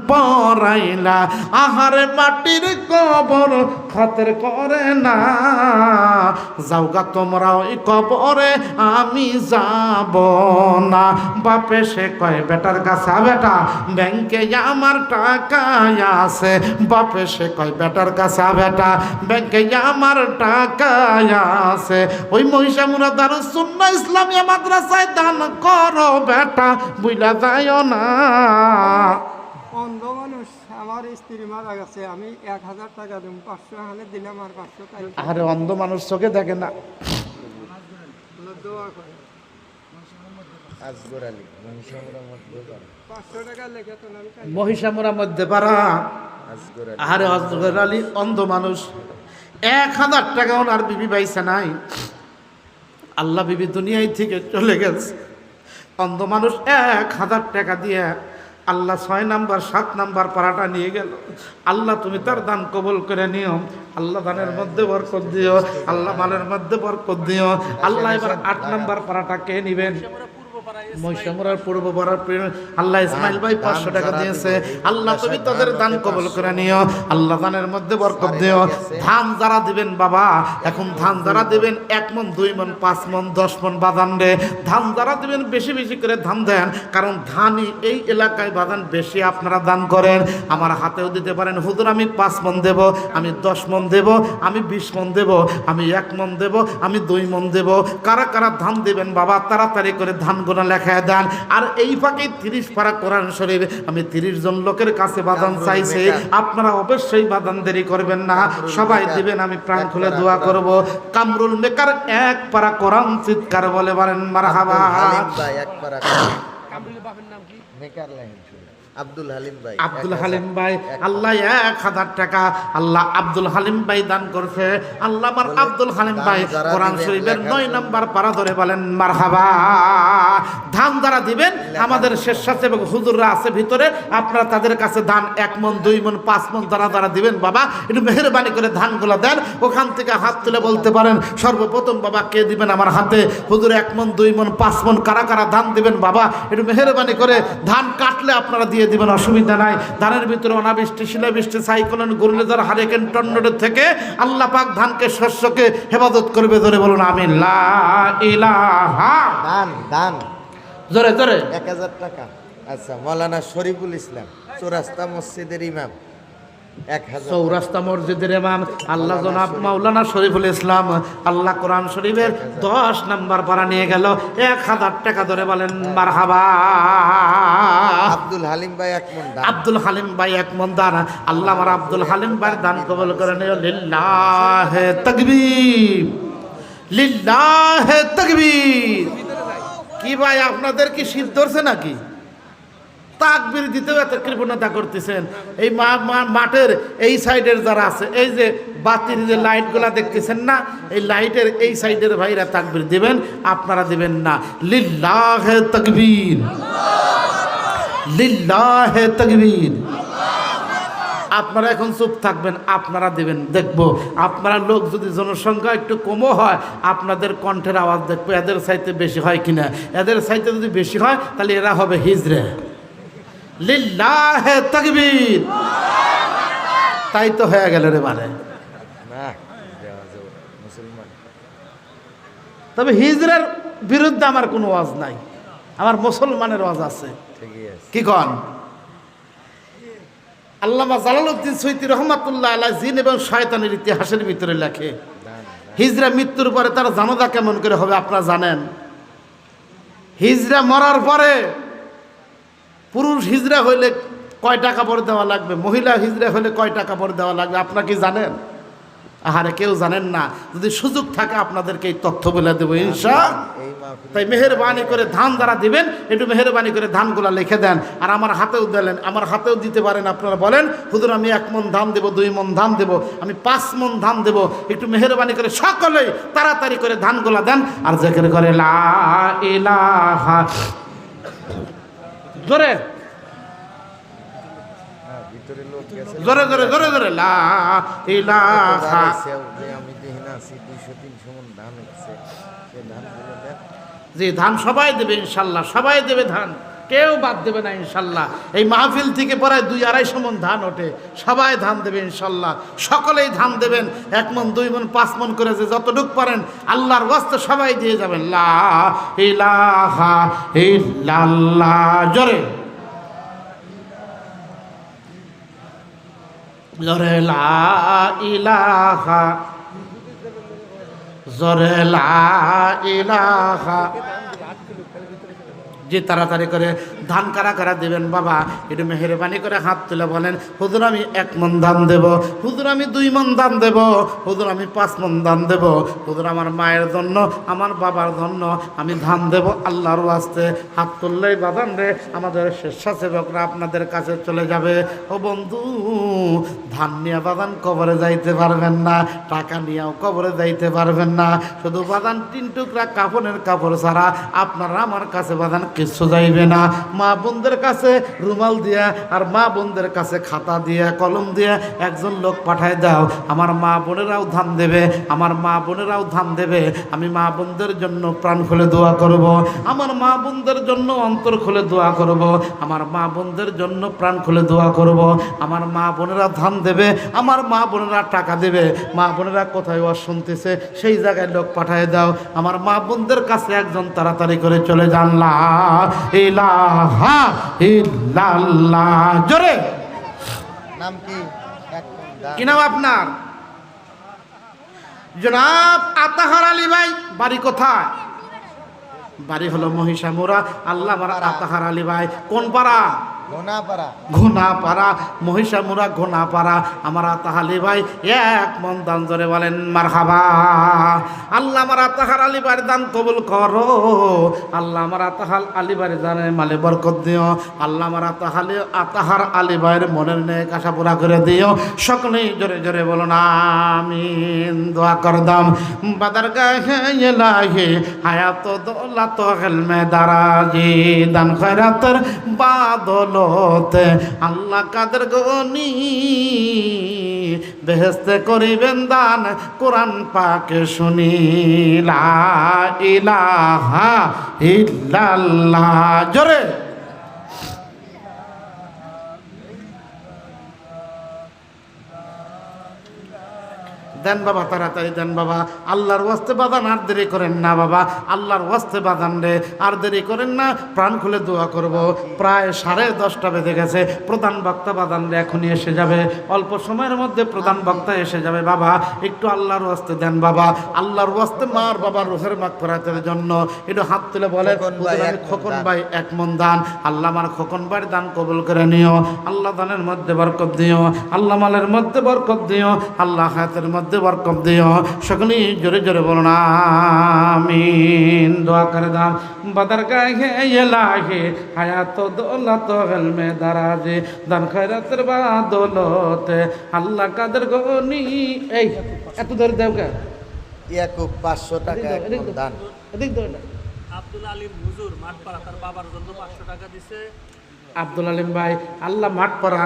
পরাইলা, আহারে মাটির কবর খাতের করে না, যাওগা তোমরা ওই কবরে আমি যাব না। বাপে সে কয় বেটার কাছে, বেটা ব্যাংকে আমার টাকা আছে, বাপে সে কয় বেটার কাছে, বেটা ব্যাংকে আমার টাকা আছে, ওই মহিষামুরা দারুস সুন্নাহ ইসলামিয়া মাদ্রাসায় দান করো বেটা, বুইলা যায়ও না। অন্ধ মানুষ, আমার স্ত্রী মারা গেছে, আমি 1000 টাকা দিম, 500 হালে দিলাম আর 500 টাকা। আরে অন্ধ মানুষ চোখে দেখে না। দোয়া করে আসগর আলী মহিষামুরার মধ্যে পাড়া, 500 টাকা লেখা তো আমি মহিষামুরা মধ্যে পাড়া। আসগর আলী, আরে আসগর আলী অন্ধ মানুষ, 1000 টাকা ওনার বিবি পাইছে নাই, আল্লাহ বিবি দুনিয়ায় থেকে চলে গেছে। অন্ধ মানুষ 1000 টাকা দিয়ে আল্লাহ 6 নাম্বার 7 নাম্বার পাড়াটা নিয়ে গেল। আল্লাহ তুমি তার দান কবুল করে নিও, আল্লাহ দানের মধ্যে বরকত দিও, আল্লাহ মালের মধ্যে বরকত দিও। আল্লাহ এবার 8 নাম্বার পাড়াটা কে নিবেন? মহিষামুরার পূর্ব পাড়ার আল্লাহ ইসমাইল ভাই 500 টাকা দিয়েছে, আল্লাহ তুমি তাদের দান কবুল করে নিও, আল্লাহ দানের মধ্যে বরকত দিও। ধান যারা দিবেন বাবা, এখন ধান যারা দিবেন 1 মণ 2 মণ 5 মণ 10 মণ বাদান রে, ধান যারা দিবেন বেশি বেশি করে ধান দেন, কারণ ধানই এই এলাকায় বাদান বেশি আপনারা দান করেন। আমার হাতেও দিতে পারেন, হুজুর আমি 5 মণ দেব, আমি 10 মণ দেব, আমি 20 মণ দেব, আমি 1 মণ দেব, আমি 2 মণ দেব। কারা কারা ধান দিবেন বাবা তাড়াতাড়ি করে ধানগুলো লেখায় দেন। আর এই ফাঁকে 30 পারা কোরআন শরীফ আমি 30 জন লোকের কাছে বাদান চাইছে, আপনারা অবশ্যই বাদান দেরি করবেন না, সবাই দিবেন, আমি প্রাণ খুলে দোয়া করব। কামরুল মেকার 1 পারা কোরআন চিৎকার বলে বলেন মারহাবা। হালিম ভাই এক পাড়া, কামরুল বাপের নাম কি? মেকার লাইন আব্দুল হালিম ভাই, আব্দুল হালিম ভাই আল্লাহ 1000 টাকা আল্লাহ আব্দুল হালিম ভাই দান করছে। আল্লাহ আমার আব্দুল হালিম ভাই কোরআন শরীফের 9 নাম্বার পারা ধরে বলেন মারহাবা। ধান যারা দিবেন আমাদের স্বেচ্ছাসেবক হুজুররা আছে ভিতরে, আপনারা তাদের কাছে ধান 1 মণ 2 মণ 5 মণ যারা দিবেন বাবা একটু মেহেরবানি করে ধানগুলো দেন। ওখান থেকে হাত তুলে বলতে পারেন সর্বপ্রথম বাবা কে দিবেন আমার হাতে, হুজুর 1 মণ 2 মণ 5 মণ কারা কারা ধান দিবেন বাবা একটু মেহেরবানি করে, ধান কাটলে আপনারা দিয়ে দিবেন, অসুবিধা নাই। ধানের ভিতরে অনাবৃষ্টি শিলাবৃষ্টি সাইক্লোন ঘূর্ণিঝড় হারিকেন টর্নেডো থেকে আল্লাহ পাক ধানকে শস্যকে হেফাজত করবে। ধরে বলুন আমিন। লা ইলাহা, দান দান জোরে জোরে 1000 টাকা। আচ্ছা, মাওলানা শরীফুল ইসলাম চৌরাস্তা মসজিদের ইমাম 1000, চৌরাস্তা মসজিদের ইমাম আল্লাহ জনাব মাওলানা শরীফুল ইসলাম আল্লাহ কোরআন শরীফের 10 নাম্বার পারা নিয়ে গেল, 1000 টাকা ধরে বলেন মারহাবা। আব্দুল হালিম ভাই 1 মণ দান, আব্দুল হালিম ভাই 1 মণ দান, আল্লাহ আমার আব্দুল হালিম ভাই দান কবুল করে নিও। লিল্লাহে তাকবীর, লিল্লাহে তাকবীর। কি ভাই আপনাদের কি শীত ধরছে নাকি? তাকবীর দিতেও এত কৃপণতা করতেছেন। এই মাঠের এই সাইডের যারা আছে, এই যে বাতির যে লাইটগুলা দেখতেছেন না, এই লাইটের এই সাইডের ভাইরা তাকবীর দিবেন, আপনারা দিবেন না। লিল্লাহে তাকবীর, লিল্লাহে তাকবীর। আপনারা এখন চুপ থাকবেন, আপনারা দিবেন। দেখবো আপনারা লোক যদি জনসংখ্যা একটু কমও হয় আপনাদের কণ্ঠের আওয়াজ দেখবো এদের চাইতে বেশি হয় কিনা। এদের চাইতে যদি বেশি হয় তাহলে এরা হবে হিজড়ে। লিল্লাহে তাকবীর। তাই তো হয়ে গেল রে মানে। না দেওয়া যাবে মুসলমান। তবে হিজড়ের বিরুদ্ধে আমার কোনো ওয়াজ নাই, আমার মুসলমানের ওয়াজ আছে। ঠিকই আছে। কি কন? আল্লামা জালালউদ্দিন সৈয়দী রহমাতুল্লাহ আলাইহি জিন এবং শয়তানের ইতিহাসের ভিতরে লেখে, হিজরা মৃত্যুর পরে তার জানাজা কেমন করে হবে আপনারা জানেন? হিজরা মরার পরে পুরুষ হিজরা হইলে কয় টাকা পরে দেওয়া লাগবে, মহিলা হিজরা হলে কয় টাকা পরে দেওয়া লাগবে আপনারা কি জানেন? আহারে কেউ জানেন না। যদি সুযোগ থাকে আপনাদেরকে এই তথ্য বলে দেবো ইনশাআল্লাহ। তাই মেহেরবানি করে ধান যারা দিবেন একটু মেহেরবানি করে ধানগুলা লিখে দেন, আর আমার হাতেও দিলেন, আমার হাতেও দিতে পারেন। আপনারা বলেন হুজুর আমি 1 মণ ধান দেবো, 2 মণ ধান দেবো, আমি 5 মণ ধান দেবো। একটু মেহেরবানি করে সকলেই তাড়াতাড়ি করে ধানগুলা দেন আর জিকির করে লা ইলাহা। জোরে জোরে জোরে জোরে জোরে লা ইলাহা। আমি দেখি না 200-300 মণ ধান হচ্ছে, সেই ধানগুলো দেন। জি ধান সবাই দেবে ইনশাল্লাহ, সবাই দেবে ধান। কেউ বাদ দেবে না ইনশাল্লাহ। এই মাহফিল থেকে পরে 2-250 মণ ধান ওঠে, সবাই ধান দেবে ইনশাল্লাহ। সকলেই ধান দেবেন, 1 মণ 2 মণ 5 মণ করে যে যতটুক পারেন আল্লাহর ওয়াস্তে সবাই দিয়ে যাবেন। লা ইলাহা ইল্লাল্লাহ, জোরে জোরে লা ইলাহা, জোরে লা ইলাহা। যে তাড়াতাড়ি করে ধান কারা কারা দেবেন বাবা, একটু মেহেরবানি করে হাত তুলে বলেন, হুজুর আমি 1 মণ ধান দেব, হুজুর আমি 2 মণ ধান দেব, হুজুর আমি 5 মণ ধান দেব, হুজুর আমার মায়ের জন্য আমার বাবার জন্য আমি ধান দেব আল্লাহর ওয়াস্তে। হাত তুললেই বাদান রে আমাদের স্বেচ্ছাসেবকরা আপনাদের কাছে চলে যাবে। ও বন্ধু, ধান নিয়ে বাদান কবরে যাইতে পারবেন না, টাকা নিয়েও কবরে যাইতে পারবেন না, শুধু বাদান 3 টুকরা কাফনের কাপড় ছাড়া আপনারা আমার কাছে বাদান কিছু যাইবে না। মা বোনদের কাছে রুমাল দিয়া আর মা বোনদের কাছে খাতা দিয়া কলম দিয়া একজন লোক পাঠায় দাও, আমার মা বোনেরাও ধান দেবে, আমার মা বোনেরাও ধান দেবে। আমি মা বোনদের জন্য প্রাণ খুলে দোয়া করব, আমার মা বোনদের জন্য অন্তর খুলে দোয়া করব, আমার মা বোনদের জন্য প্রাণ খুলে দোয়া করব। আমার মা বোনেরা ধান দেবে, আমার মা বোনেরা টাকা দেবে। মা বোনেরা কোথায় ওয়াজ শুনতেছে সেই জায়গায় লোক পাঠায় দাও, আমার মা বোনদের কাছে একজন তাড়াতাড়ি করে চলে যান। লা ইলাহা ইল্লাল্লাহ, জোরে নাম কি? 1 মণ ধান। কি নাম আপনার? জনাব আতাহার আলী ভাই। বাড়ি কোথায়? বাড়ি হলো মহিষামুড়া। আল্লাহ আমার আতাহার আলী ভাই কোন পাড়া? ঘোনাপাড়া। ঘোনাপাড়া, মহিষামুড়া ঘোনাপাড়া। আমার আতাহার আলী ভাই 1 মণ দান, জোরে বলেন মারহাবা। আল্লাহ আমার আতাহার আলী ভাইয়ের দান কবুল করো। আল্লাহ আমার আতাহার আলী ভাইয়ের দানে মালে বরকত দিও। আল্লাহ আমার আতাহার আলী ভাইয়ের মনের নেক আশা পুরা করে দিও। সকলেই জোরে জোরে বলুন আমিন। দোয়া করদাম বাদার গায়ে ইলাহি হায়াত দৌলত ইলমে দারাজি দান খয়রাতের বাদলতে আল্লাহ কাদের গনি বেহেশতে করিবেন দান কোরআন পাকে শুনি। লা ইলাহা ইল্লাল্লাহ, জোরে দেন বাবা, তাড়াতাড়ি দেন বাবা। আল্লাহর ওয়াস্তে বাদান আর দেরি করেন না বাবা, আল্লাহর ওয়াস্তে বাদান রে আর দেরি করেন না। প্রাণ খুলে দোয়া করব। প্রায় 10:30 বেজে গেছে। প্রধান বক্তা বাদান রে এখনই এসে যাবে, অল্প সময়ের মধ্যে প্রধান বক্তা এসে যাবে বাবা। একটু আল্লাহর ওয়াস্তে দেন বাবা, আল্লাহর ওয়াস্তে মার বাবার রুহের মাগফিরাতের জন্য একটু হাত তুলে বলে, খোকন ভাই 1 মণ দান। আল্লাহ আমার খোকন ভাইয়ের দান কবুল করে নিও। আল্লাহ দানের মধ্যে বরকত দিও, আল্লাহ মালের মধ্যে বরকত দিও, আল্লাহ হায়াতের মধ্যে বরকত দিও। সকলেই জোরে জোরে বলুন আমিন। দোয়া করে দাম বাদার গায়ে ইলাহি হায়াত দৌলত ইলমে দারাজি দান খয়রাতের বাদলতে আল্লাহ কাদের গনি। এই এত ধরে দেও কে? ইয়াকুব 500 টাকা 1 মণ দান। এদিক ধরে না। আব্দুল আলিম হুজুর মাঠপাড়া তার বাবার জন্য 500 টাকা দিছে। আব্দুল আলিম ভাই আল্লাহ মাঠ পড়া